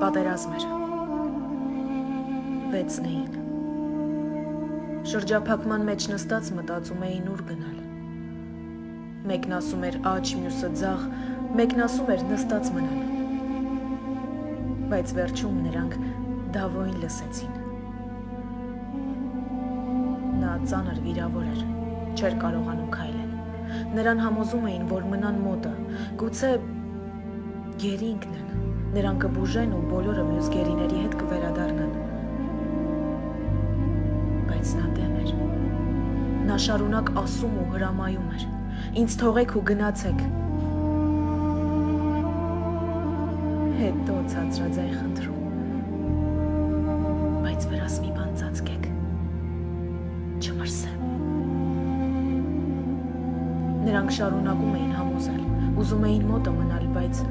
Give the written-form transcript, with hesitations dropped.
Պատերազմ էր։ 6-ն էին։ Շրջափակման մեջ նստած մտածում էին ուր գնալ։ Մեկն ասում էր աջ, մյուսը ձախ, մեկն ասում էր նստած մնալ։ Բայց վերջում նրանք Դավոյին լսեցին։ Նա ծանր վիրավոր էր, չէր կարողանում քայլել։ Նրան համոզում էին, որ մնան մոտը, գուցե գերինքն են, նրան կբուժեն ու բոլորը մյուս գերիների հետ կվերադառնան։ Բայց նա դեմ էր։ Նա շարունակ ասում ու հրամայում էր. «Ինձ թողեք ու գնացեք»։ Հետո ցածրաձայն խնդրում. «Բայց վրաս մի բան ծածկեք, չմրսեմ»։ Նրանք շարունակում էին համոզել, ուզում էին մոտը մնալ, բայց